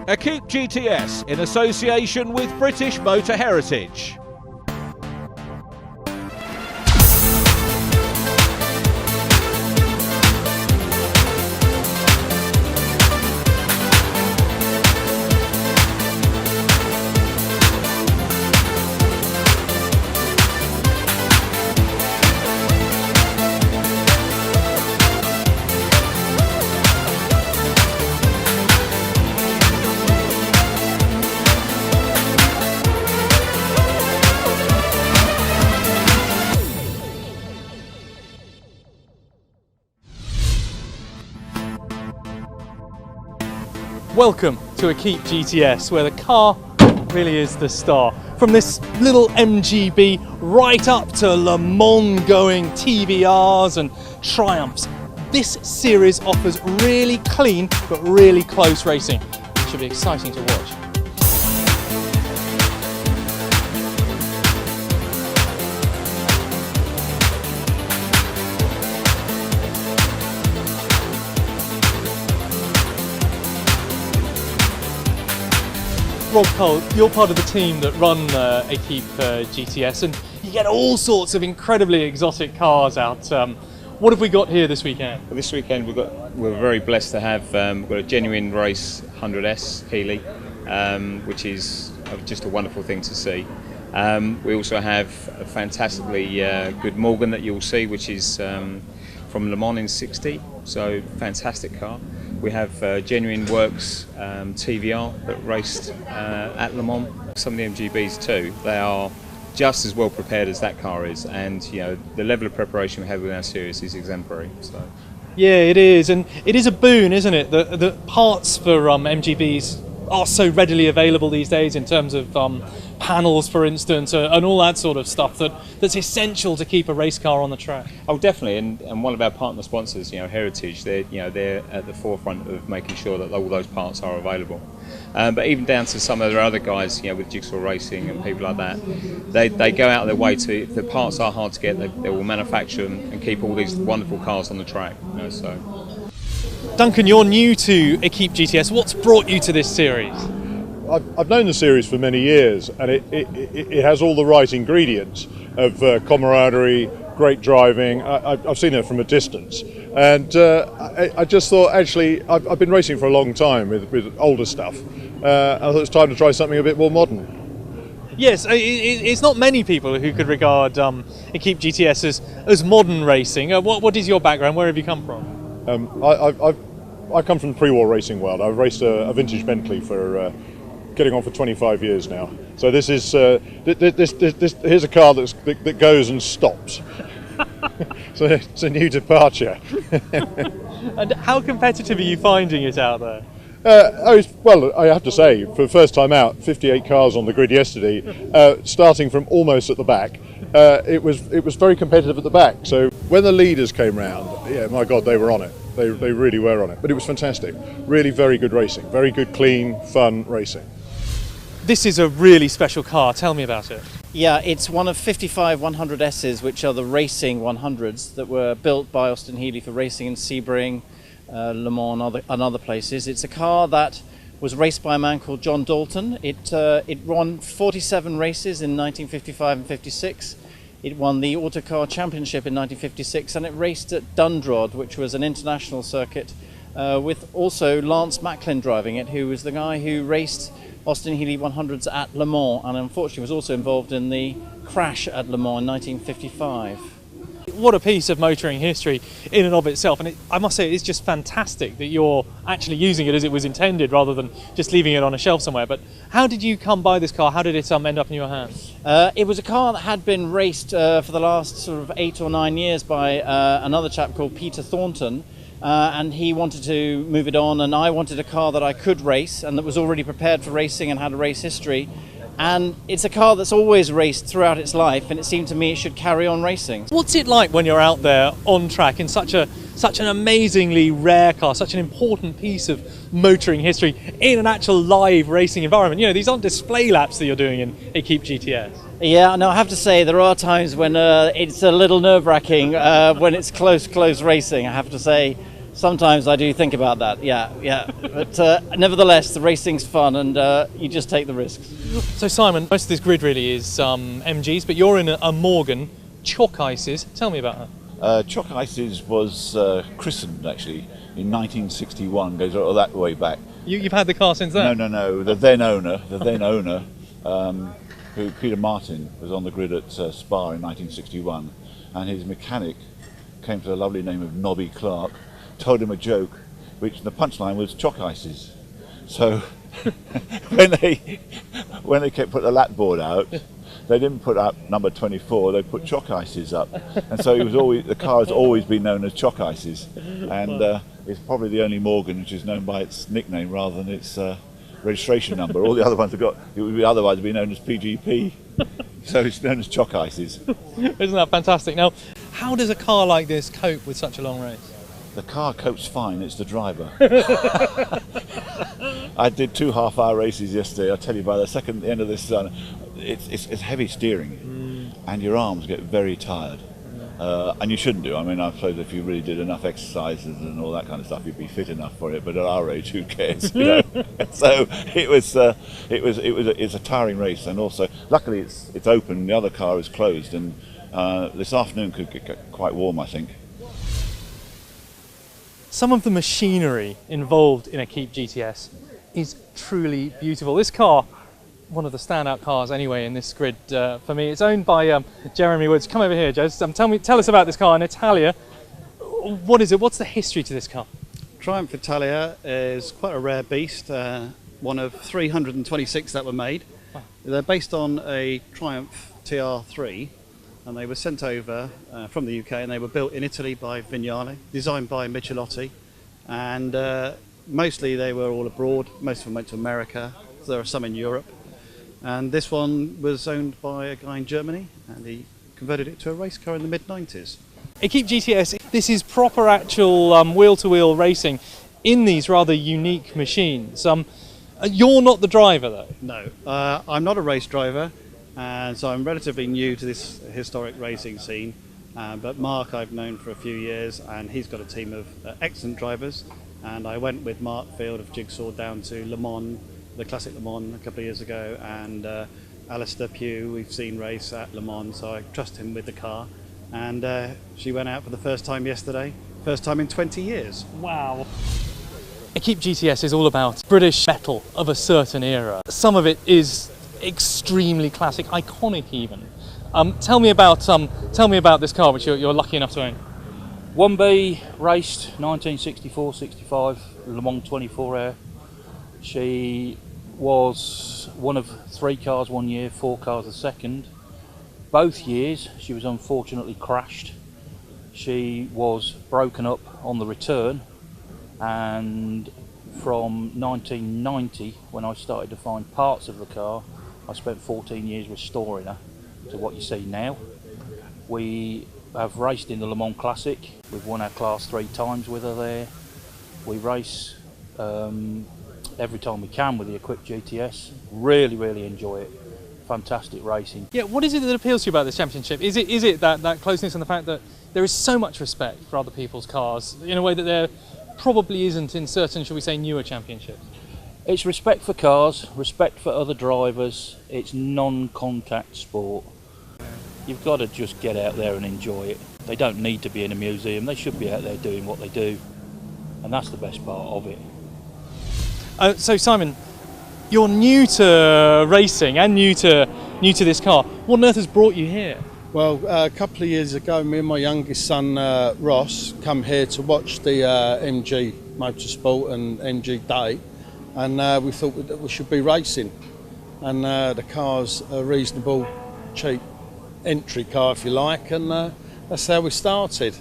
Equip GTS in association with British Motor Heritage. Welcome to Equipe GTS, where the car really is the star. From this little MGB right up to Le Mans going TVRs and Triumphs, this series offers really clean but really close racing. It should be exciting to watch. Rob Cole, you're part of the team that run Equipe GTS, and you get all sorts of incredibly exotic cars out. What have we got here this weekend? Well, this weekend we're very blessed to have we've got a genuine race 100S Healy, which is just a wonderful thing to see. We also have a fantastically good Morgan that you'll see, which is from Le Mans in '60, so fantastic car. We have Genuine Works TVR that raced at Le Mans. Some of the MGBs too, they are just as well prepared as that car is, and you know the level of preparation we have with our series is exemplary. So. Yeah, it is, and it is a boon, isn't it? The parts for MGBs are so readily available these days in terms of panels, for instance, and all that sort of stuff that's essential to keep a race car on the track. Oh, definitely, and one of our partner sponsors, Heritage, they're at the forefront of making sure that all those parts are available. But even down to some of the other guys, with Jigsaw Racing and people like that, they go out of their way to, if the parts are hard to get, they will manufacture them and keep all these wonderful cars on the track. So. Duncan, you're new to Equipe GTS. What's brought you to this series? I've known the series for many years, and it has all the right ingredients of camaraderie, great driving. I've seen it from a distance, and I just thought, actually, I've been racing for a long time with older stuff. I thought it was time to try something a bit more modern. Yes, it's not many people who could regard Equipe GTS as modern racing. What is your background? Where have you come from? I come from the pre-war racing world. I've raced a vintage Bentley for getting on for 25 years now. So this is here's a car that goes and stops. So it's a new departure. And how competitive are you finding it out there? Well, I have to say, for the first time out, 58 cars on the grid yesterday, starting from almost at the back. It was very competitive at the back. So when the leaders came round, yeah, my God, they were on it. They really were on it. But it was fantastic. Really very good racing. Very good, clean, fun racing. This is a really special car. Tell me about it. Yeah, it's one of 55 100Ss, which are the racing 100s that were built by Austin Healey for racing in Sebring, Le Mans and other places. It's a car that was raced by a man called John Dalton. It won 47 races in 1955 and 56. It won the Autocar Championship in 1956, and it raced at Dundrod, which was an international circuit, with also Lance Macklin driving it, who was the guy who raced Austin Healey 100s at Le Mans, and unfortunately was also involved in the crash at Le Mans in 1955. What a piece of motoring history in and of itself, and I must say it's just fantastic that you're actually using it as it was intended rather than just leaving it on a shelf somewhere. But how did you come by this car? How did it end up in your hands? It was a car that had been raced for the last sort of 8 or 9 years by another chap called Peter Thornton, and he wanted to move it on, and I wanted a car that I could race and that was already prepared for racing and had a race history. And it's a car that's always raced throughout its life, and it seemed to me it should carry on racing. What's it like when you're out there on track in such an amazingly rare car, such an important piece of motoring history in an actual live racing environment? These aren't display laps that you're doing in Equipe GTS. Yeah, no, I have to say there are times when it's a little nerve-wracking when it's close racing. I have to say Sometimes I do think about that, yeah. But nevertheless, the racing's fun and you just take the risks. So Simon, most of this grid really is MGs, but you're in a Morgan, Chalk Ices. Tell me about that. Chalk Ices was christened actually in 1961, goes all that way back. You've had the car since then? No. The then owner, who Peter Martin was on the grid at Spa in 1961, and his mechanic came to the lovely name of Nobby Clark, told him a joke, which the punchline was Chalk Ices. So when they kept put the lap board out, they didn't put up number 24, they put Chalk Ices up, and so the car has always been known as Chalk Ices, and it's probably the only Morgan which is known by its nickname rather than its registration number. All the other ones it would be otherwise be known as PGP, so it's known as Chalk Ices. Isn't that fantastic? Now, how does a car like this cope with such a long race? The car copes fine, it's the driver. I did 2 half-hour races yesterday. I tell you, by the end of this, it's heavy steering, and your arms get very tired. And you shouldn't do. I mean, I suppose if you really did enough exercises and all that kind of stuff, you'd be fit enough for it. But at our age, who cares? You know. So it's a tiring race, and also luckily it's open. The other car is closed, and this afternoon could get quite warm, I think. Some of the machinery involved in Equipe GTS is truly beautiful. This car, one of the standout cars anyway in this grid for me. It's owned by Jeremy Woods. Come over here, Joe. Tell us about this car in Italia. What is it? What's the history to this car? Triumph Italia is quite a rare beast, one of 326 that were made. Wow. They're based on a Triumph TR3, and they were sent over from the UK, and they were built in Italy by Vignale, designed by Michelotti, and mostly they were all abroad. Most of them went to America. There are some in Europe. And this one was owned by a guy in Germany, and he converted it to a race car in the mid-90s. Equipe GTS, this is proper actual wheel-to-wheel racing in these rather unique machines. You're not the driver though? No, I'm not a race driver, and so I'm relatively new to this historic racing scene. But Mark I've known for a few years, and he's got a team of excellent drivers. And I went with Mark Field of Jigsaw down to Le Mans, the Classic Le Mans, a couple of years ago, and Alistair Pugh we've seen race at Le Mans, so I trust him with the car. And she went out for the first time yesterday, first time in 20 years. Wow. Equipe GTS is all about British metal of a certain era. Some of it is extremely classic, iconic even. Tell me about this car which you're lucky enough to own. 1B raced 1964-65 Le Mans 24 Hour. She was one of 3 cars one year, 4 cars the second. Both years she was unfortunately crashed. She was broken up on the return, and from 1990, when I started to find parts of the car, I spent 14 years restoring her to what you see now. We have raced in the Le Mans Classic. We've won our class 3 times with her there. We race every time we can with the Equip GTS. Really enjoy it. Fantastic racing. Yeah, what is it that appeals to you about this championship? Is it that closeness and the fact that there is so much respect for other people's cars in a way that there probably isn't in certain, shall we say, newer championships? It's respect for cars, respect for other drivers. It's non-contact sport. You've got to just get out there and enjoy it. They don't need to be in a museum. They should be out there doing what they do, and that's the best part of it. So Simon, you're new to racing and new to this car. What on earth has brought you here? Well, a couple of years ago, me and my youngest son Ross come here to watch the MG Motorsport and MG Day, and we thought that we should be racing. And the car's a reasonable, cheap entry car, if you like, and that's how we started.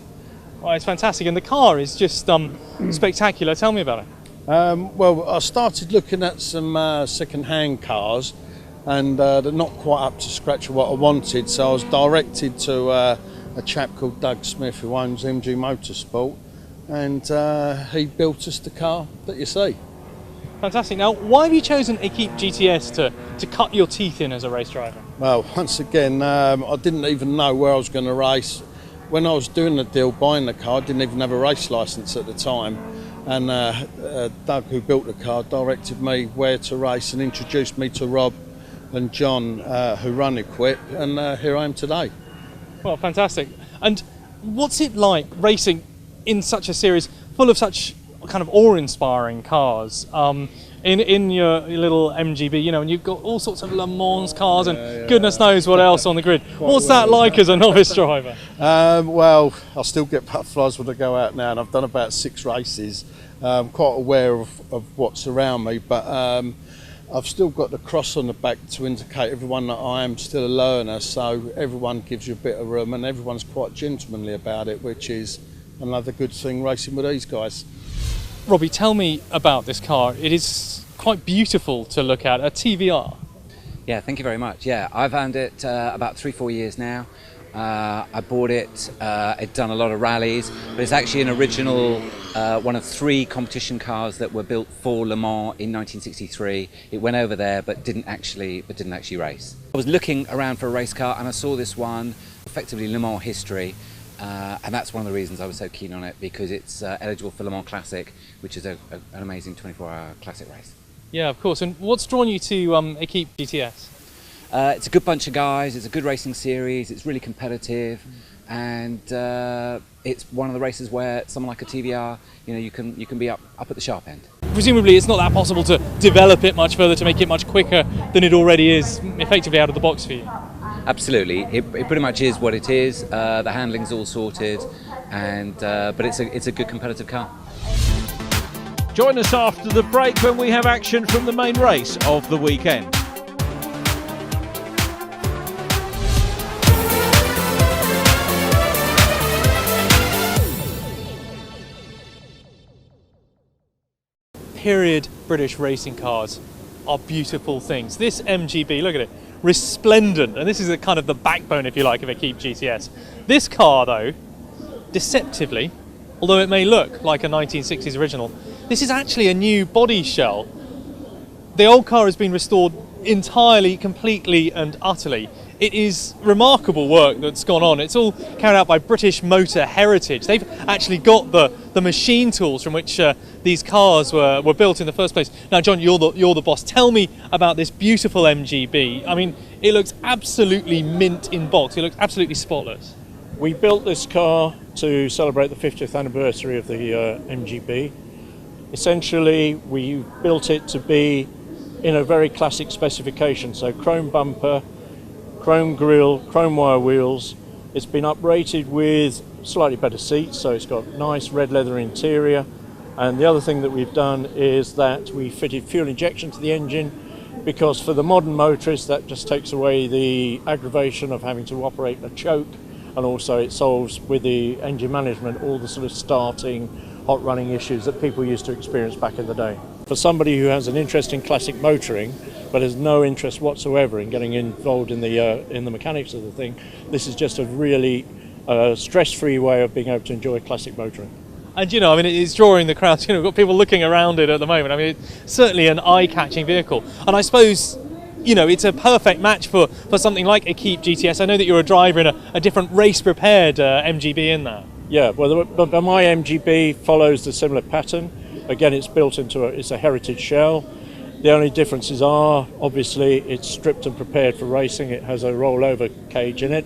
Well, it's fantastic, and the car is just spectacular. Tell me about it. Well, I started looking at some second-hand cars, and they're not quite up to scratch of what I wanted, so I was directed to a chap called Doug Smith who owns MG Motorsport, and he built us the car that you see. Fantastic. Now, why have you chosen Equipe GTS to cut your teeth in as a race driver? Well, once again, I didn't even know where I was going to race. when I was doing the deal, buying the car, I didn't even have a race licence at the time. And Doug, who built the car, directed me where to race and introduced me to Rob and John, who run Equip, and here I am today. Well, fantastic. And what's it like racing in such a series full of such kind of awe-inspiring cars? In your little MGB, you know, and you've got all sorts of Le Mans cars and goodness knows what else on the grid. What's that like as a novice driver? Well, I still get butterflies when I go out now, and I've done about 6 races. I'm quite aware of what's around me, but I've still got the cross on the back to indicate everyone that I am still a learner, so everyone gives you a bit of room and everyone's quite gentlemanly about it, which is another good thing racing with these guys. Robbie, tell me about this car. It is quite beautiful to look at, a TVR. Yeah, thank you very much. Yeah, I've owned it about 3-4 years now. I bought it, it's done a lot of rallies, but it's actually an original, one of 3 competition cars that were built for Le Mans in 1963. It went over there but didn't actually race. I was looking around for a race car and I saw this one, effectively Le Mans history. And that's one of the reasons I was so keen on it, because it's eligible for Le Mans Classic, which is an amazing 24-hour classic race. Yeah, of course. And what's drawn you to Equipe GTS? It's a good bunch of guys, it's a good racing series, it's really competitive, and it's one of the races where someone like a TVR, you know, you can be up at the sharp end. Presumably it's not that possible to develop it much further, to make it much quicker than it already is, effectively out of the box for you. Absolutely, it pretty much is what it is. The handling's all sorted, and but it's a good competitive car. Join us after the break when we have action from the main race of the weekend. Period British racing cars are beautiful things. This MGB, look at it, resplendent, and this is kind of the backbone, if you like, of Equipe GTS. This car, though, deceptively, although it may look like a 1960s original, this is actually a new body shell. The old car has been restored entirely, completely and utterly. It is remarkable work that's gone on. It's all carried out by British Motor Heritage. They've actually got the machine tools from which these cars were built in the first place. Now, John, you're the boss. Tell me about this beautiful MGB. I mean, it looks absolutely mint in box. It looks absolutely spotless. We built this car to celebrate the 50th anniversary of the MGB. Essentially, we built it to be in a very classic specification, so chrome bumper, chrome grille, chrome wire wheels. It's been uprated with slightly better seats, so it's got nice red leather interior. And the other thing that we've done is that we fitted fuel injection to the engine, because for the modern motorist that just takes away the aggravation of having to operate a choke, and also it solves with the engine management all the sort of starting, hot running issues that people used to experience back in the day. For somebody who has an interest in classic motoring but has no interest whatsoever in getting involved in the mechanics of the thing, this is just a really stress-free way of being able to enjoy classic motoring. And you know, I mean, it's drawing the crowds. You know, we've got people looking around it at the moment. I mean, it's certainly an eye-catching vehicle. And I suppose, you know, it's a perfect match for something like Equipe GTS. I know that you're a driver in a different race-prepared MGB in that. Yeah, well, but my MGB follows the similar pattern. Again, it's built into it's a heritage shell. The only differences are, obviously, it's stripped and prepared for racing. It has a rollover cage in it.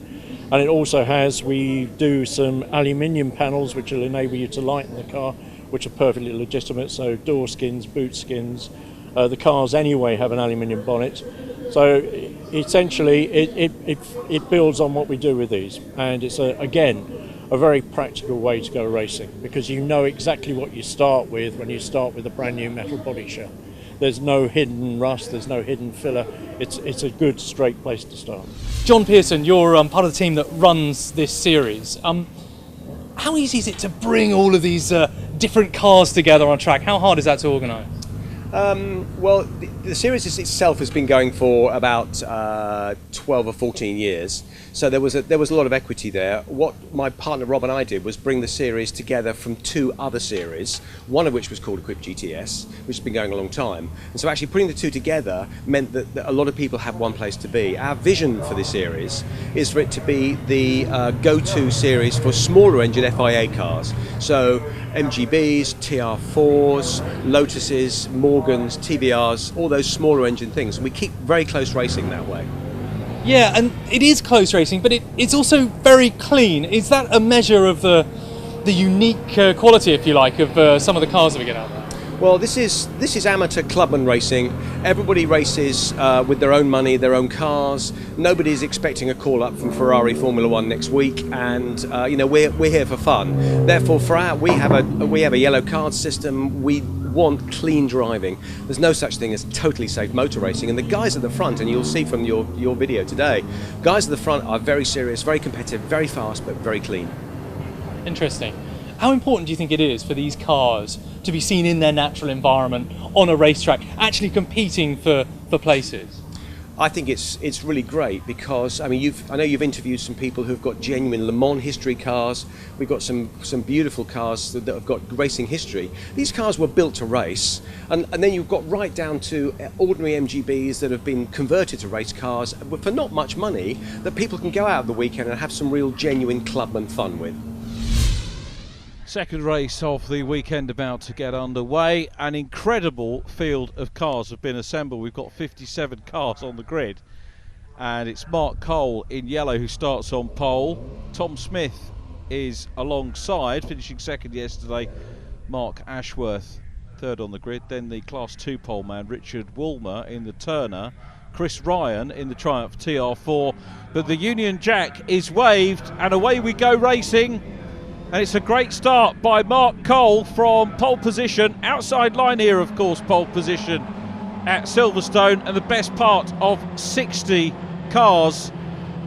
And it also has, we do some aluminium panels which will enable you to lighten the car, which are perfectly legitimate. So door skins, boot skins. The cars anyway have an aluminium bonnet. So essentially it builds on what we do with these. And it's, again, a very practical way to go racing, because you know exactly what you start with when you start with a brand new metal body shell. There's no hidden rust, there's no hidden filler. It's a good straight place to start. John Pearson, you're part of the team that runs this series. How easy is it to bring all of these different cars together on track? How hard is that to organise? Well, the series itself has been going for about 12 or 14 years, so there was a lot of equity there. What my partner Rob and I did was bring the series together from 2 other series, one of which was called Equip GTS, which has been going a long time. And so actually putting the 2 together meant that a lot of people have one place to be. Our vision for this series is for it to be the go-to series for smaller engine FIA cars. So MGBs, TR4s, Lotuses, Morgans, TVRs, all those smaller engine things. And we keep very close racing that way. Yeah, and it is close racing, but it's also very clean. Is that a measure of the unique quality, if you like, of some of the cars that we get out there? Well, this is amateur clubman racing. Everybody races with their own money, their own cars. Nobody's expecting a call up from Ferrari Formula One next week, and we're here for fun. Therefore, we have a yellow card system. We want clean driving. There's no such thing as totally safe motor racing. And the guys at the front, and you'll see from your video today, guys at the front are very serious, very competitive, very fast, but very clean. Interesting. How important do you think it is for these cars to be seen in their natural environment on a racetrack, actually competing for places? I think it's really great because I know you've interviewed some people who've got genuine Le Mans history cars. We've got some beautiful cars that have got racing history. These cars were built to race, and then you've got right down to ordinary MGBs that have been converted to race cars for not much money, that people can go out of the weekend and have some real genuine clubman fun with. Second race of the weekend about to get underway. An incredible field of cars have been assembled. We've got 57 cars on the grid, and it's Mark Cole in yellow who starts on pole. Tom Smith is alongside, finishing second yesterday. Mark Ashworth third on the grid. Then the Class 2 pole man Richard Woolmer in the Turner. Chris Ryan in the Triumph TR4. But the Union Jack is waved, and away we go racing. And it's a great start by Mark Cole from pole position. Outside line here, of course, pole position at Silverstone. And the best part of 60 cars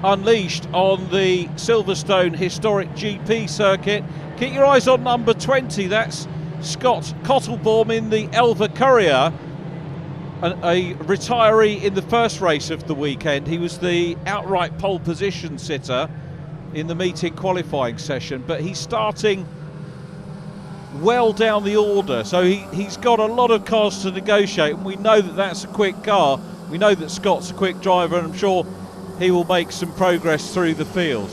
unleashed on the Silverstone historic GP circuit. Keep your eyes on number 20. That's Scott Cottlebourne in the Elva Courier, a retiree in the first race of the weekend. He was the outright pole position sitter in the meeting qualifying session, but he's starting well down the order, so he's got a lot of cars to negotiate, and we know that that's a quick car. We know that Scott's a quick driver, and I'm sure he will make some progress through the field.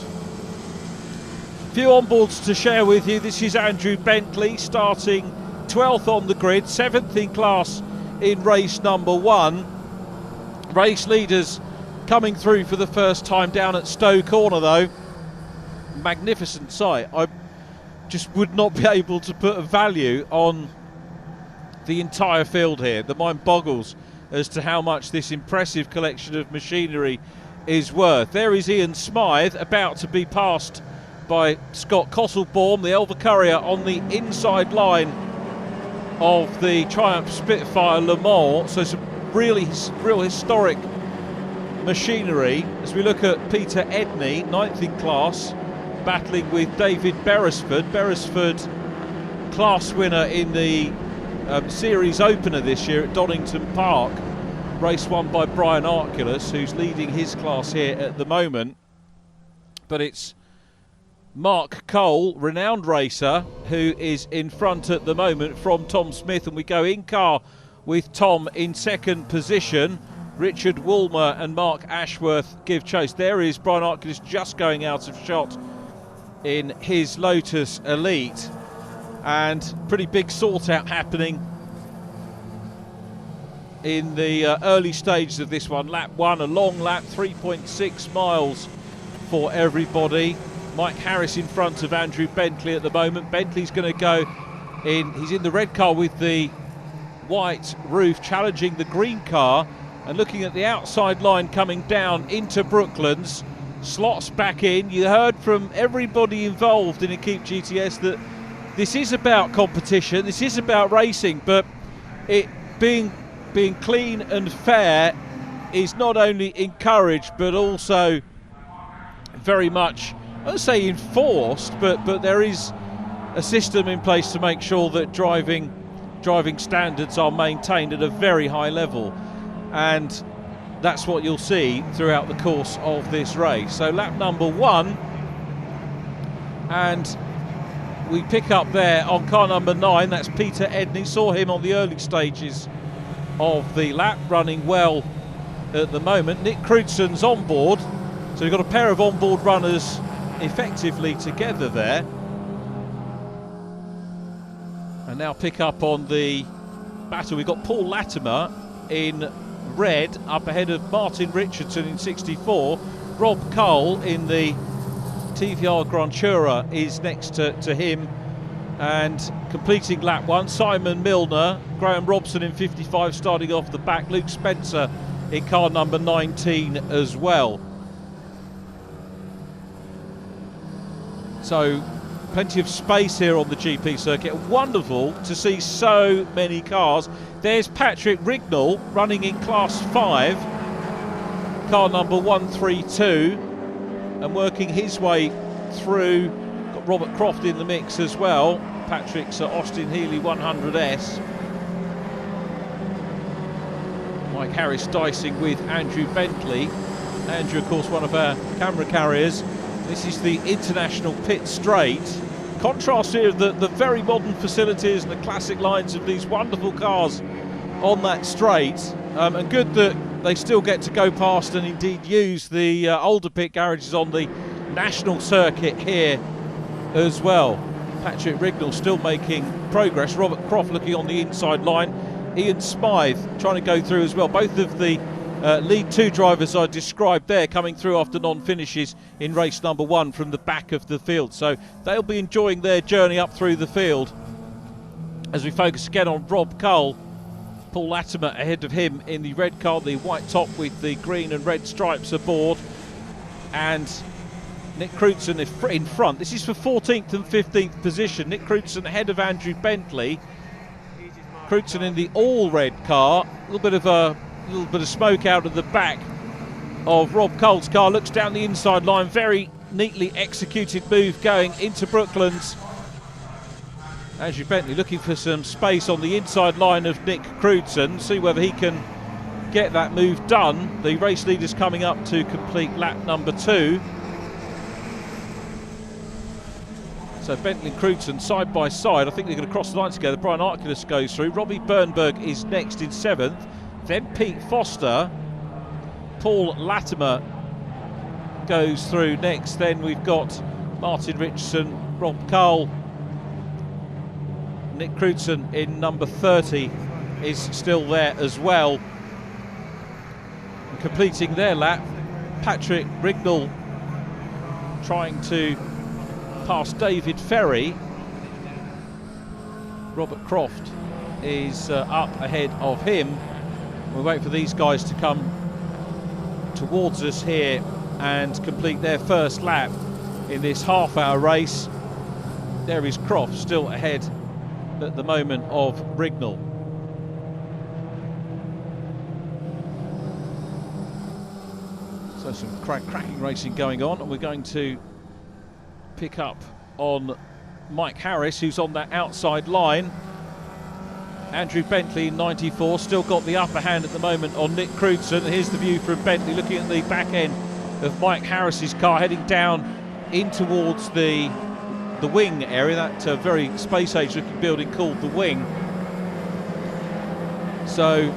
Few onboards to share with you. This is Andrew Bentley starting 12th on the grid, 7th in class in race number 1. Race leaders coming through for the first time down at Stowe Corner though. Magnificent sight. I just would not be able to put a value on the entire field here. The mind boggles as to how much this impressive collection of machinery is worth. There is Ian Smythe about to be passed by Scott Cottlebourne, the Elva Courier on the inside line of the Triumph Spitfire Le Mans. So some real historic machinery as we look at Peter Edney, 9th in class, battling with David Beresford. Beresford, class winner in the series opener this year at Donington Park. Race won by Brian Arculus, who's leading his class here at the moment. But it's Mark Cole, renowned racer, who is in front at the moment from Tom Smith, and we go in car with Tom in second position. Richard Woolmer and Mark Ashworth give chase. There is Brian Arculus just going out of shot in his Lotus Elite, and pretty big sort out happening in the early stages of this one. Lap 1, a long lap, 3.6 miles for everybody. Mike Harris in front of Andrew Bentley at the moment. Bentley's going to go in, he's in the red car with the white roof, challenging the green car, and looking at the outside line coming down into Brooklands. Slots back in. You heard from everybody involved in Equipe GTS that this is about competition, this is about racing, but it being clean and fair is not only encouraged but also very much, I would say enforced, but there is a system in place to make sure that driving driving standards are maintained at a very high level, and that's what you'll see throughout the course of this race. So lap number 1, and we pick up there on car number 9, that's Peter Edney. Saw him on the early stages of the lap, running well at the moment. Nick Crewdson's on board, so we've got a pair of onboard runners effectively together there. And now pick up on the battle. We've got Paul Latimer in red up ahead of Martin Richardson in 64. Rob Cole in the TVR Grantura is next to him, and completing lap 1, Simon Milner, Graham Robson in 55 starting off the back, Luke Spencer in car number 19 as well. So plenty of space here on the GP circuit. Wonderful to see so many cars. There's Patrick Rignall running in class 5, car number 132, and working his way through. Got Robert Croft in the mix as well. Patrick's Austin Healey 100S. Mike Harris dicing with Andrew Bentley. Andrew, of course, one of our camera carriers. This is the International Pit Straight. Contrast here of the very modern facilities and the classic lines of these wonderful cars on that straight. And good that they still get to go past and indeed use the older pit garages on the national circuit here as well. Patrick Rignall still making progress. Robert Croft looking on the inside line. Ian Smythe trying to go through as well. Both of the lead 2 drivers I described there coming through after non-finishes in race number 1 from the back of the field. So they'll be enjoying their journey up through the field as we focus again on Rob Cole. Paul Latimer ahead of him in the red car, the white top with the green and red stripes aboard. And Nick Crewdson in front. This is for 14th and 15th position. Nick Crewdson ahead of Andrew Bentley. Crewdson in the all-red car. A little bit of smoke out of the back of Rob Cole's car. Looks down the inside line. Very neatly executed move going into Brooklands. Andrew Bentley looking for some space on the inside line of Nick Crewdson. See whether he can get that move done. The race leaders coming up to complete lap number 2. So Bentley and Crewdson side by side. I think they're going to cross the line together. Brian Arculus goes through. Robbie Bernberg is next in 7th. Then Pete Foster. Paul Latimer goes through next. Then we've got Martin Richardson, Rob Cole. Nick Crewdson in number 30 is still there as well. And completing their lap, Patrick Rignall trying to pass David Ferry. Robert Croft is up ahead of him. We'll wait for these guys to come towards us here and complete their first lap in this half-hour race. There is Croft still ahead at the moment of Rignall. So some cracking racing going on, and we're going to pick up on Mike Harris, who's on that outside line. Andrew Bentley in 94 still got the upper hand at the moment on Nick Crewdson. Here's the view from Bentley looking at the back end of Mike Harris's car, heading down in towards the wing area, that very space age looking building called the wing. So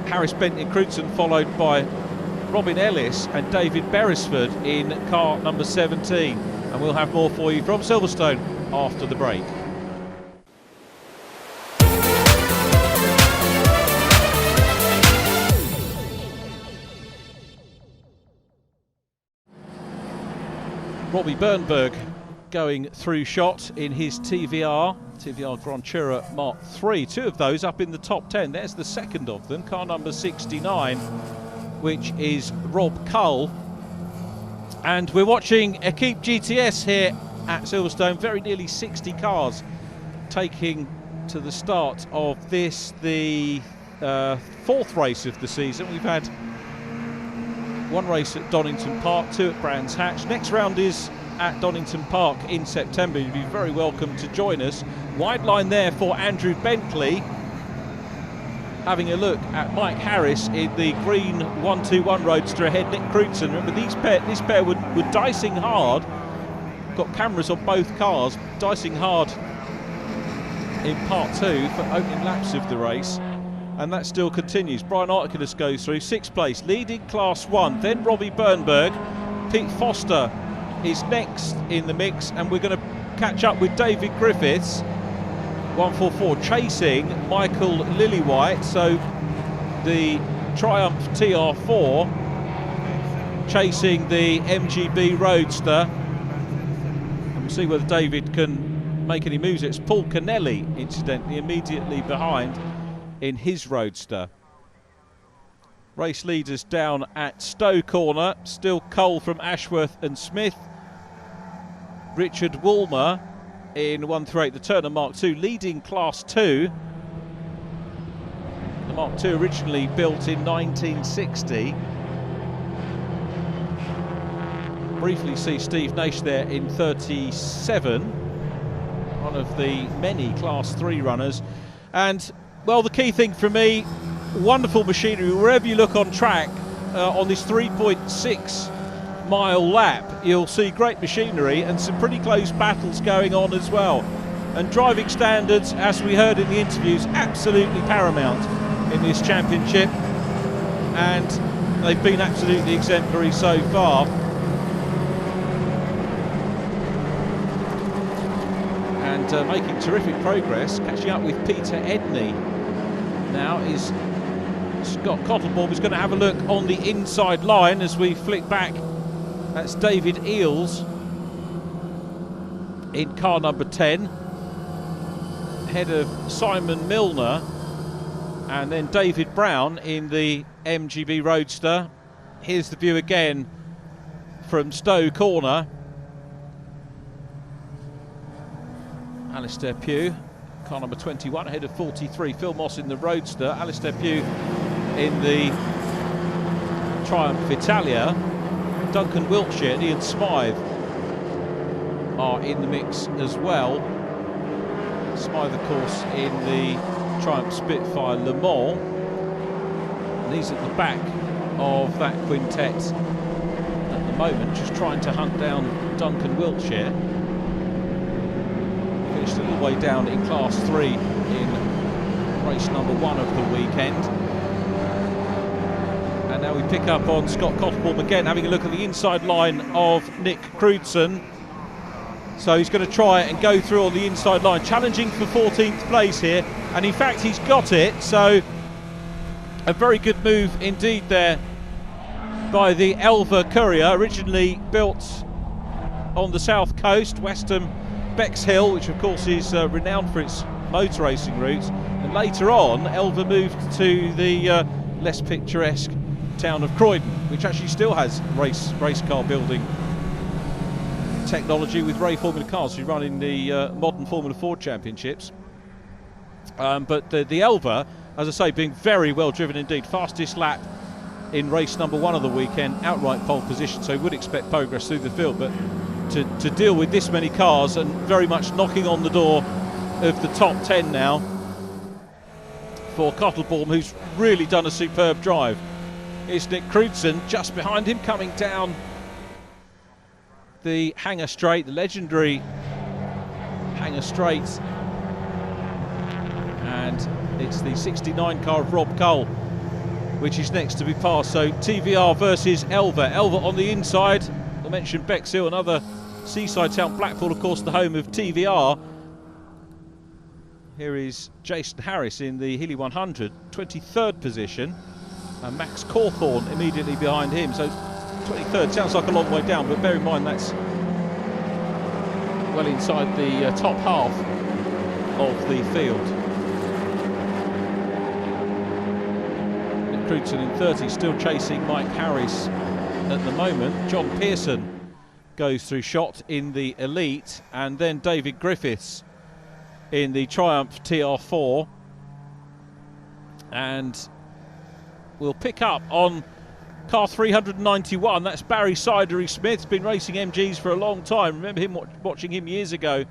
Harris, Bentley and Crewdson followed by Robin Ellis and David Beresford in car number 17. And we'll have more for you from Silverstone after the break. Robbie Bernberg going through shot in his TVR Grantura Mark III. 2 of those up in the top 10. There's the second of them, car number 69, which is Rob Cole. And we're watching Equipe GTS here at Silverstone. Very nearly 60 cars taking to the start of this, the 4th race of the season. We've had 1 race at Donington Park, 2 at Brands Hatch. Next round is at Donington Park in September, you'd be very welcome to join us. Wide line there for Andrew Bentley. Having a look at Mike Harris in the green 121 Roadster ahead, Nick Crutzen. Remember, this pair were dicing hard. Got cameras on both cars, dicing hard in part 2 for opening laps of the race. And that still continues. Brian Articulus goes through 6th place, leading Class 1. Then Robbie Bernberg. Pete Foster is next in the mix, and we're going to catch up with David Griffiths, 144, chasing Michael Lillywhite. So the Triumph TR4 chasing the MGB Roadster. And we'll see whether David can make any moves. It's Paul Canelli, incidentally, immediately behind in his Roadster. Race leaders down at Stowe Corner. Still Cole from Ashworth and Smith. Richard Woolmer in 138, the Turner Mark II, leading Class 2. The Mark II originally built in 1960. Briefly see Steve Naish there in 37. One of the many Class 3 runners. And, well, the key thing for me, wonderful machinery wherever you look on track. On this 3.6 mile lap, you'll see great machinery and some pretty close battles going on as well. And driving standards, as we heard in the interviews, absolutely paramount in this championship, and they've been absolutely exemplary so far. And making terrific progress. Catching up with Peter Edney now is Scott Cottleball, who's going to have a look on the inside line as we flick back. That's David Eales in car number 10, ahead of Simon Milner, and then David Brown in the MGB Roadster. Here's the view again from Stowe Corner. Alistair Pugh, car number 21, ahead of 43. Phil Moss in the Roadster. Alistair Pugh in the Triumph Italia. Duncan Wiltshire and Ian Smythe are in the mix as well. Smythe, of course, in the Triumph Spitfire Le Mans. And he's at the back of that quintet at the moment, just trying to hunt down Duncan Wiltshire. Finished a little way down in Class 3 in race number 1 of the weekend. And now we pick up on Scott Cottleball again, having a look at the inside line of Nick Crutzen. So he's going to try and go through on the inside line, challenging for 14th place here. And in fact, he's got it. So a very good move indeed there by the Elva Courier, originally built on the south coast, Westham Bexhill, which of course is renowned for its motor racing routes. And later on, Elva moved to the less picturesque town of Croydon, which actually still has race car building technology with Ray Formula cars who run in the modern Formula Ford championships. But the Elva, as I say, being very well driven indeed. Fastest lap in race number 1 of the weekend, outright pole position, so we would expect progress through the field. But to deal with this many cars and very much knocking on the door of the top 10 now for Cottleball, who's really done a superb drive. It's Nick Crutzen just behind him, coming down the Hanger Straight, the legendary Hanger Straight. And it's the 69 car of Rob Cole, which is next to be passed. So TVR versus Elva. Elva on the inside. I mentioned Bexhill, another seaside town. Blackpool, of course, the home of TVR. Here is Jason Harris in the Healy 100, 23rd position. And Max Cawthorne immediately behind him. So 23rd sounds like a long way down, but bear in mind that's well inside the top half of the field. Nick Crutzen in 30, still chasing Mike Harris at the moment. John Pearson goes through shot in the Elite, and then David Griffiths in the Triumph TR4. And we'll pick up on Car 391, that's Barry Sidery Smith's been racing MGs for a long time. Remember him watching him years ago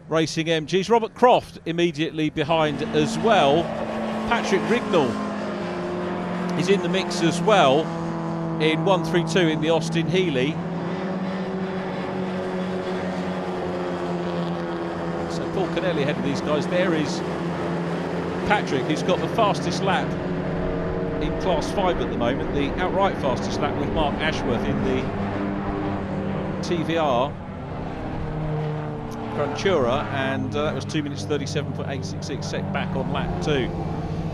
racing MGs. Robert Croft immediately behind as well. Patrick Rignall is in the mix as well in 132 in the Austin Healey. So Paul Kennelly ahead of these guys. There is Patrick, who's got the fastest lap in Class 5 at the moment, the outright fastest lap with Mark Ashworth in the TVR Grantura, and that was 2 minutes 37.866, set back on lap 2.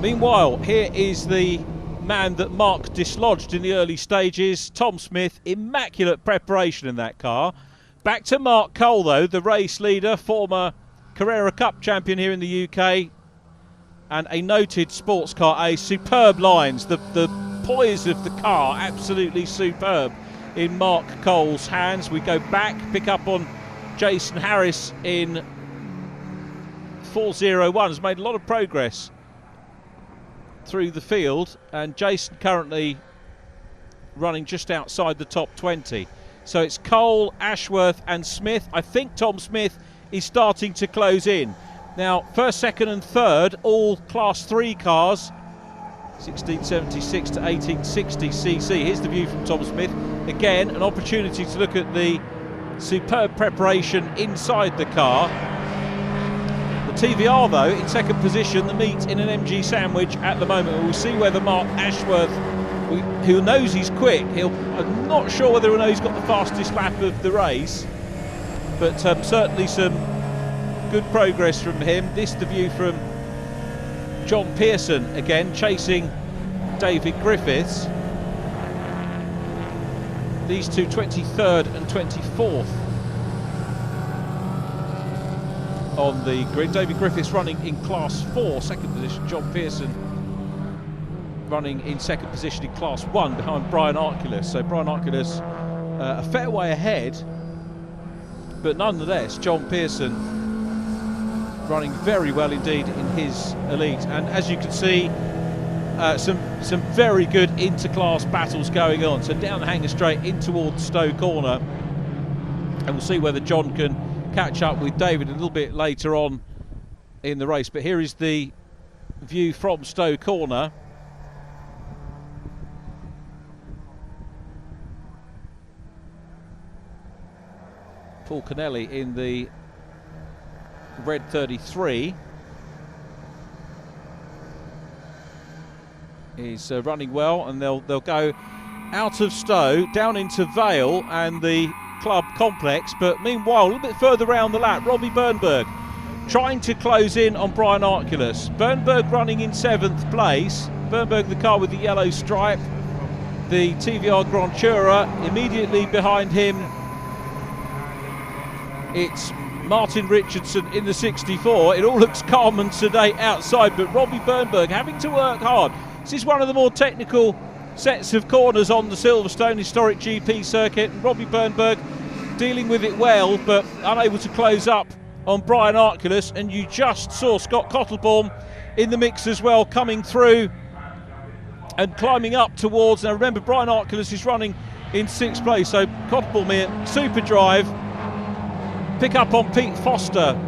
Meanwhile, here is the man that Mark dislodged in the early stages, Tom Smith. Immaculate preparation in that car. Back to Mark Cole though, the race leader, former Carrera Cup champion here in the UK, and a noted sports car ace. Superb lines, the poise of the car absolutely superb in Mark Cole's hands. We go back, pick up on Jason Harris in 401, has made a lot of progress through the field, and Jason currently running just outside the top 20. So it's Cole, Ashworth and Smith. I think Tom Smith is starting to close in. Now, first, second and third, all Class 3 cars, 1676 to 1860 cc. Here's the view from Tom Smith. Again, an opportunity to look at the superb preparation inside the car. The TVR, though, in second position, the meat in an MG sandwich at the moment. We'll see whether Mark Ashworth, who knows he's quick, I'm not sure whether he'll know he's got the fastest lap of the race, but certainly some good progress from him. This is the view from John Pearson, again chasing David Griffiths. These two 23rd and 24th on the grid. David Griffiths running in Class 4, second position. John Pearson running in second position in Class 1 behind Brian Arculus. So Brian Arculus a fair way ahead, but nonetheless John Pearson running very well indeed in his elite. And as you can see, some very good inter-class battles going on. So down the hanger straight in towards Stowe Corner, and we'll see whether John can catch up with David a little bit later on in the race. But here is the view from Stowe Corner. Paul Kennelly in the red 33 is running well, and they'll go out of Stowe down into Vale and the club complex. But meanwhile, a little bit further around the lap, Robbie Bernberg trying to close in on Brian Arculus. Bernberg running in 7th place. Bernberg, the car with the yellow stripe, the TVR Grantura. Immediately behind him, it's Martin Richardson in the 64. It all looks calm and sedate outside, but Robbie Bernberg having to work hard. This is one of the more technical sets of corners on the Silverstone historic GP circuit. Robbie Bernberg dealing with it well, but unable to close up on Brian Arculus. And you just saw Scott Cottelbaum in the mix as well, coming through and climbing up towards. Now remember, Brian Arculus is running in 6th place, so Cottelbaum here, super drive. Pick up on Pete Foster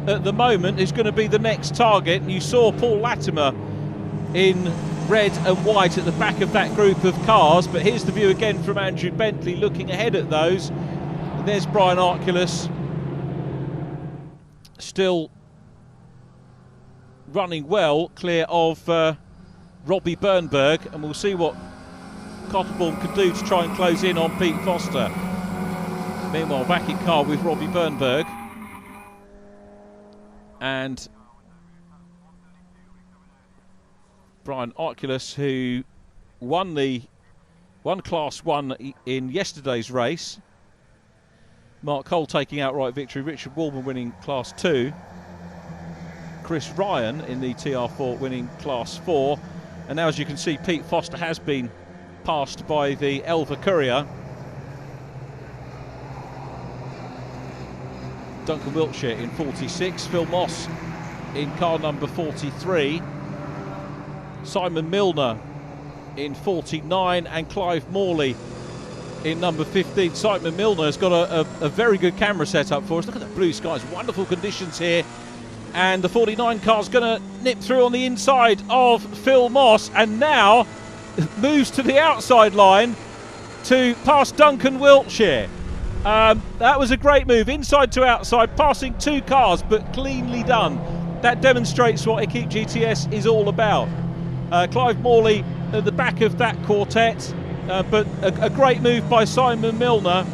at the moment is going to be the next target. And you saw Paul Latimer in red and white at the back of that group of cars. But here's the view again from Andrew Bentley looking ahead at those. And there's Brian Arculus still running well, clear of Robbie Bernberg. And we'll see what Cottelbaum can do to try and close in on Pete Foster. Meanwhile, back in car with Robbie Bernberg and Brian Arculus, who won Class 1 in yesterday's race. Mark Cole taking outright victory. Richard Wallman winning Class 2. Chris Ryan in the TR4 winning Class 4. And now, as you can see, Pete Foster has been passed by the Elva Courier. Duncan Wiltshire in 46, Phil Moss in car number 43, Simon Milner in 49 and Clive Morley in number 15. Simon Milner has got a very good camera set up for us. Look at the blue skies, wonderful conditions here. And the 49 car's going to nip through on the inside of Phil Moss and now moves to the outside line to pass Duncan Wiltshire. That was a great move, inside to outside, passing 2 cars, but cleanly done. That demonstrates what Equipe GTS is all about. Clive Morley at the back of that quartet, but a great move by Simon Milner.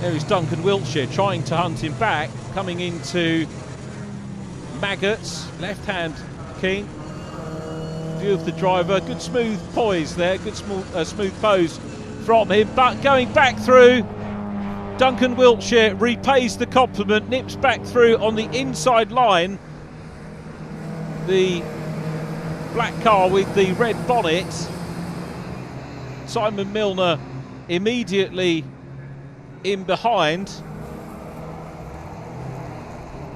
There is Duncan Wiltshire trying to hunt him back, coming into Maggots, left-hand King. View of the driver, good smooth poise there, good smooth pose from him, but going back through, Duncan Wiltshire repays the compliment, nips back through on the inside line. The black car with the red bonnet. Simon Milner immediately in behind.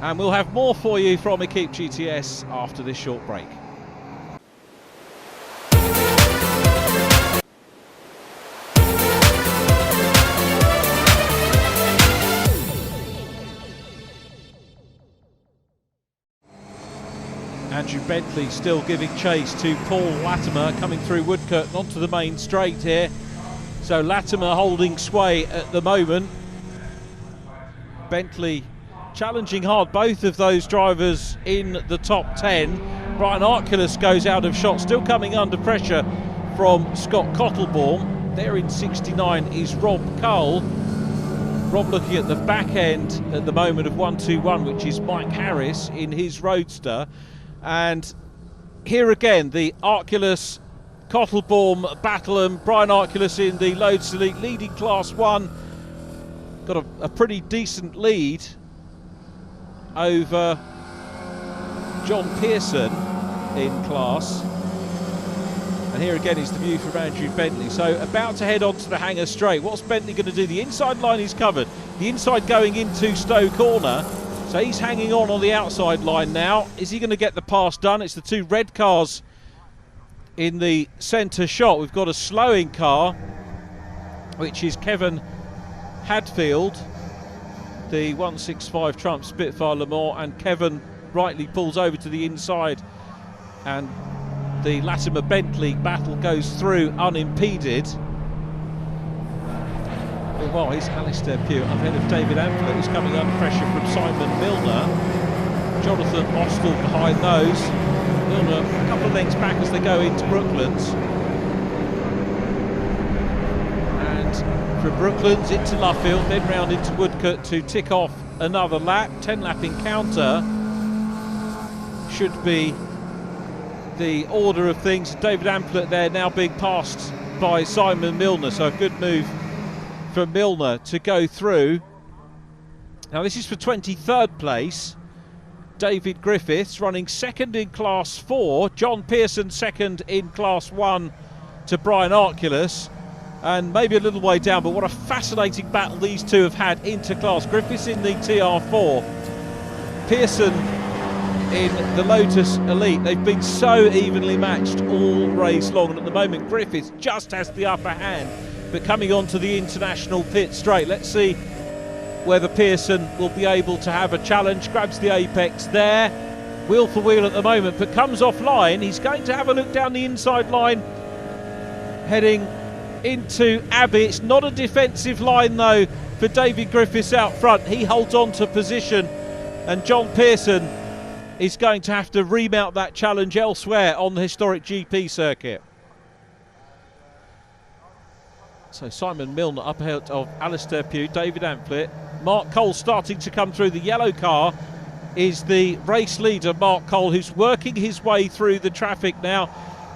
And we'll have more for you from Equipe GTS after this short break. Andrew Bentley still giving chase to Paul Latimer, coming through Woodcote onto the main straight here. So Latimer holding sway at the moment. Bentley challenging hard, both of those drivers in the top 10. Brian Arculus goes out of shot, still coming under pressure from Scott Cottlebourne. There in 69 is Rob Cole. Rob looking at the back end at the moment of 121, which is Mike Harris in his Roadster. And here again, the Arculus Cottlebourne battle, and Brian Arculus in the Loads Elite leading Class 1. Got a pretty decent lead over John Pearson in class. And here again is the view from Andrew Bentley. So about to head on to the Hangar Straight. What's Bentley going to do? The inside line is covered. The inside going into Stowe Corner. So he's hanging on the outside line now. Is he going to get the pass done? It's the 2 red cars in the centre shot. We've got a slowing car, which is Kevin Hadfield, the 165 Trump Spitfire Le Mans, and Kevin rightly pulls over to the inside, and the Latimer Bentley battle goes through unimpeded. Well, here's Alistair Pugh ahead of David Ampler, who's coming under pressure from Simon Milner. Jonathan Austell behind those. Milner a couple of lengths back as they go into Brooklands. And from Brooklands into Luffield, then round into Woodcote to tick off another lap. 10-lap encounter should be the order of things. David Ampler there now being passed by Simon Milner, so a good move for Milner to go through. Now this is for 23rd place. David Griffiths running second in Class 4. John Pearson second in Class 1 to Brian Arculus. And maybe a little way down, but what a fascinating battle these two have had inter-class. Griffiths in the TR4. Pearson in the Lotus Elite. They've been so evenly matched all race long. And at the moment, Griffiths just has the upper hand. But coming onto the international pit straight, let's see whether Pearson will be able to have a challenge. Grabs the apex there, wheel for wheel at the moment, but comes offline. He's going to have a look down the inside line, heading into Abbey. It's not a defensive line though for David Griffiths out front. He holds on to position, and John Pearson is going to have to remount that challenge elsewhere on the historic GP circuit. So Simon Milner up ahead of Alistair Pugh, David Ampler. Mark Cole starting to come through. The yellow car is the race leader, Mark Cole, who's working his way through the traffic now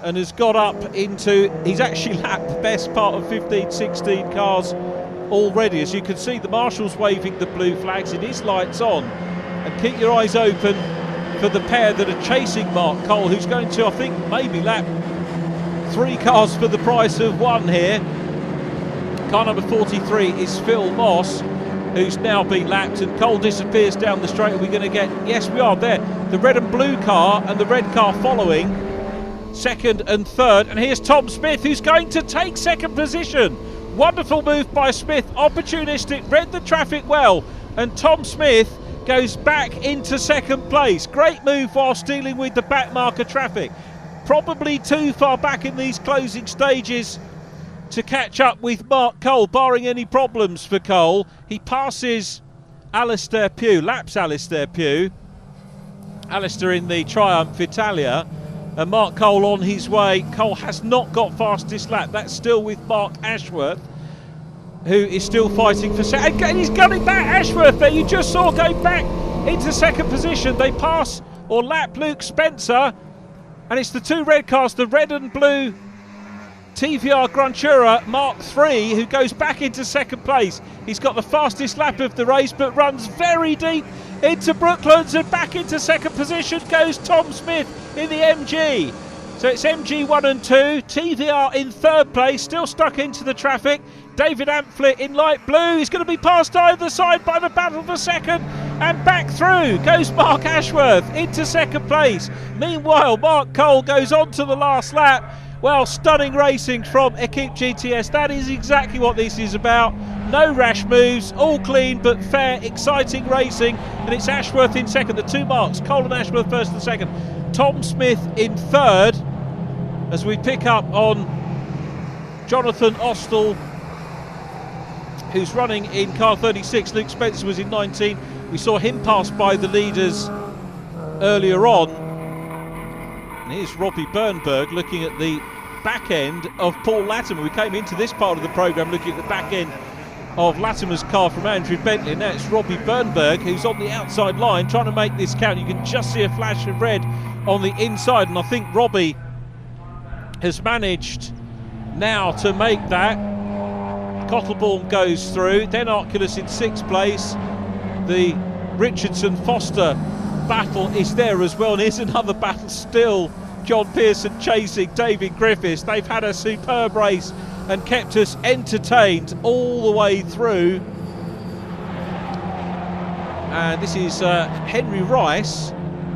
and has got up into, he's actually lapped the best part of 15, 16 cars already. As you can see, the marshals waving the blue flags. It is lights on. And keep your eyes open for the pair that are chasing Mark Cole, who's going to, I think, maybe lap 3 cars for the price of 1 here. Car number 43 is Phil Moss, who's now been lapped, and Cole disappears down the straight. Are we going to get, yes we are there, the red and blue car and the red car following second and third. And here's Tom Smith, who's going to take second position. Wonderful move by Smith, opportunistic, read the traffic well, and Tom Smith goes back into second place. Great move whilst dealing with the back marker traffic. Probably too far back in these closing stages to catch up with Mark Cole, barring any problems for Cole. He passes Alistair Pugh, laps Alistair Pugh. Alistair in the Triumph Italia, and Mark Cole on his way. Cole has not got fastest lap. That's still with Mark Ashworth, who is still fighting for second. And he's gunning back Ashworth there. You just saw going back into second position. They pass or lap Luke Spencer, and it's the two red cars, the red and blue TVR Grantura Mark III, who goes back into second place. He's got the fastest lap of the race, but runs very deep into Brooklands, and back into second position goes Tom Smith in the MG. So it's MG 1 and 2, TVR in third place, still stuck into the traffic. David Amphlett in light blue. He's going to be passed either side by the battle for second, and back through goes Mark Ashworth into second place. Meanwhile, Mark Cole goes on to the last lap. Well, stunning racing from Equipe GTS. That is exactly what this is about. No rash moves, all clean but fair, exciting racing. And it's Ashworth in second, the two marks, Cole and Ashworth first and second. Tom Smith in third, as we pick up on Jonathan Austell, who's running in car 36. Luke Spencer was in 19. We saw him pass by the leaders earlier on. And here's Robbie Bernberg looking at the back end of Paul Latimer. We came into this part of the programme looking at the back end of Latimer's car from Andrew Bentley. Now it's Robbie Bernberg who's on the outside line trying to make this count. You can just see a flash of red on the inside, and I think Robbie has managed now to make that. Cottlebourne goes through, then Arculus in sixth place. The Richardson-Foster battle is there as well, and here's another battle still. John Pearson chasing David Griffiths. They've had a superb race and kept us entertained all the way through. And this is Henry Rice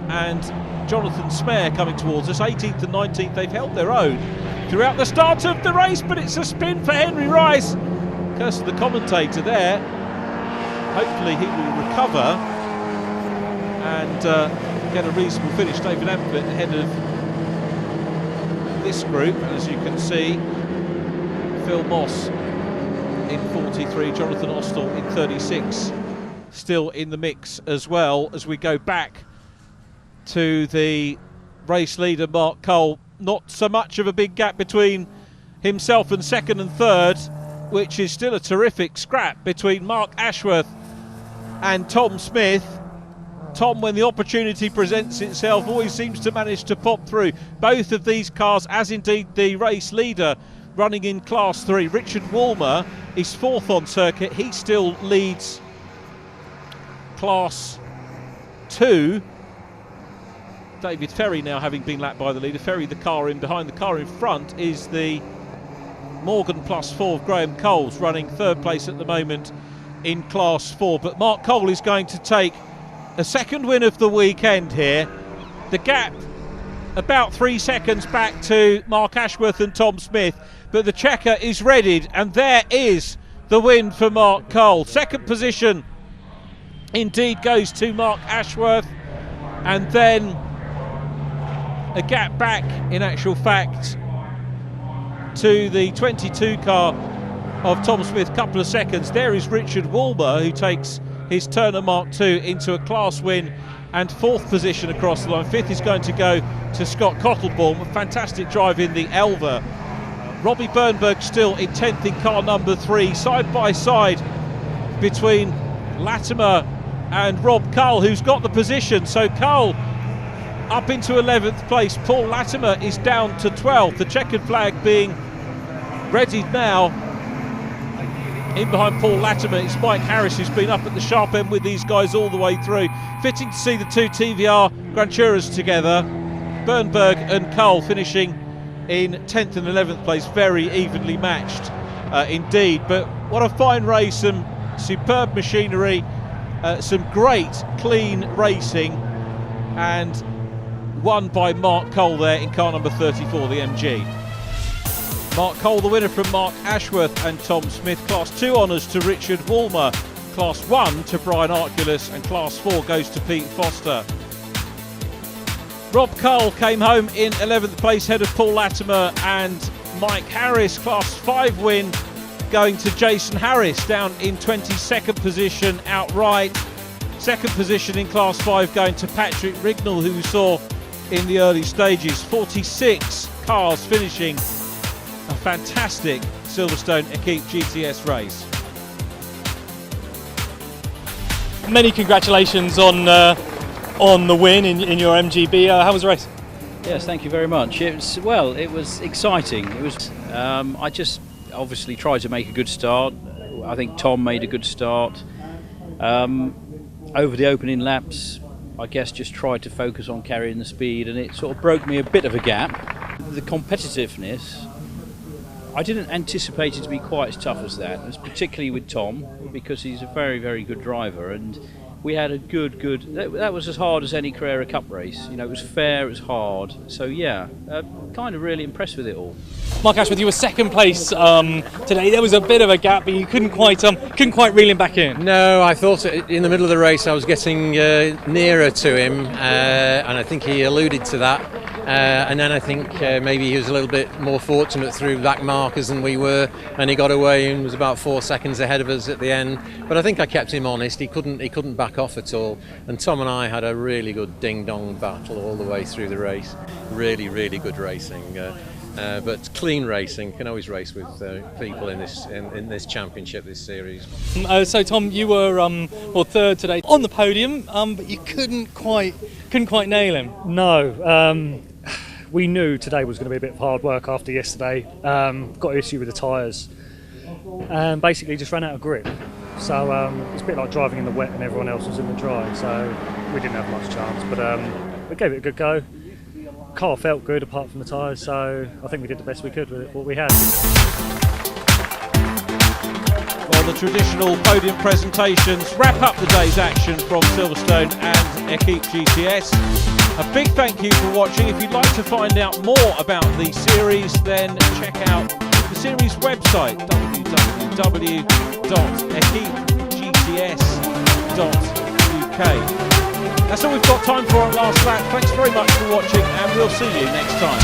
and Jonathan Smare coming towards us, 18th and 19th. They've held their own throughout the start of the race, but it's a spin for Henry Rice. Curse of the commentator there. Hopefully he will recover and get a reasonable finish. David Amphlett ahead of this group, as you can see. Phil Moss in 43, Jonathan Austell in 36, still in the mix as well. As we go back to the race leader Mark Cole, not so much of a big gap between himself and second and third, which is still a terrific scrap between Mark Ashworth and Tom Smith. Tom, when the opportunity presents itself, always seems to manage to pop through. Both of these cars, as indeed the race leader running in Class 3, Richard Woolmer, is fourth on circuit. He still leads Class 2. David Ferry now having been lapped by the leader. Ferry the car in behind. The car in front is the Morgan Plus 4 of Graham Coles, running third place at the moment in Class 4. But Mark Cole is going to take a second win of the weekend here. The gap about 3 seconds back to Mark Ashworth and Tom Smith, but the checker is readied, and there is the win for Mark Cole. Second position indeed goes to Mark Ashworth, and then a gap back in actual fact to the 22 car of Tom Smith, couple of seconds. There is Richard Woolmer, who takes his Turner Mark II into a class win and fourth position across the line. Fifth is going to go to Scott Cottlebourne. Fantastic drive in the Elva. Robbie Bernberg still in 10th in car number 3, side by side between Latimer and Rob Cull, who's got the position. So Cull up into 11th place. Paul Latimer is down to 12th. The checkered flag being readied now. In behind Paul Latimer, it's Mike Harris, who's been up at the sharp end with these guys all the way through. Fitting to see the two TVR Granturas together. Bernberg and Cull finishing in 10th and 11th place, very evenly matched indeed. But what a fine race, some superb machinery, some great clean racing, and won by Mark Cole there in car number 34, the MG. Mark Cole, the winner from Mark Ashworth and Tom Smith. Class 2 honours to Richard Woolmer. Class 1 to Brian Arculus, and Class 4 goes to Pete Foster. Rob Cole came home in 11th place, ahead of Paul Latimer and Mike Harris. Class 5 win going to Jason Harris, down in 22nd position outright. Second position in Class 5 going to Patrick Rignall, who we saw in the early stages. 46 cars finishing a fantastic Silverstone Equipe GTS race. Many congratulations on the win in your MGB. How was the race? Yes, thank you very much. It was exciting. It was. I just obviously tried to make a good start. I think Tom made a good start. Over the opening laps, I guess just tried to focus on carrying the speed, and it sort of broke me a bit of a gap. The competitiveness, I didn't anticipate it to be quite as tough as that, particularly with Tom, because he's a very, very good driver, and we had a good. That was as hard as any Carrera Cup race. You know, it was fair, it was hard. So yeah, kind of really impressed with it all. Mark Ashworth, you were second place today. There was a bit of a gap, but you couldn't quite reel him back in. No, I thought in the middle of the race I was getting nearer to him, and I think he alluded to that. And then I think maybe he was a little bit more fortunate through back markers than we were, and he got away and was about 4 seconds ahead of us at the end. But I think I kept him honest. He couldn't back off at all. And Tom and I had a really good ding-dong battle all the way through the race. Really, really good racing. But clean racing. Can always race with people in this championship, this series. So Tom, you were third today on the podium, but you couldn't quite nail him. No, we knew today was going to be a bit of hard work after yesterday. Got an issue with the tyres, and basically just ran out of grip. So it's a bit like driving in the wet and everyone else was in the dry. So we didn't have much chance, but we gave it a good go. Car felt good apart from the tyres, so I think we did the best we could with what we had. Well, the traditional podium presentations wrap up the day's action from Silverstone and Equip GTS. A big thank you for watching. If you'd like to find out more about the series, then check out the series website, www.equipgts.uk. That's all we've got time for on Last Lap. Thanks very much for watching, and we'll see you next time.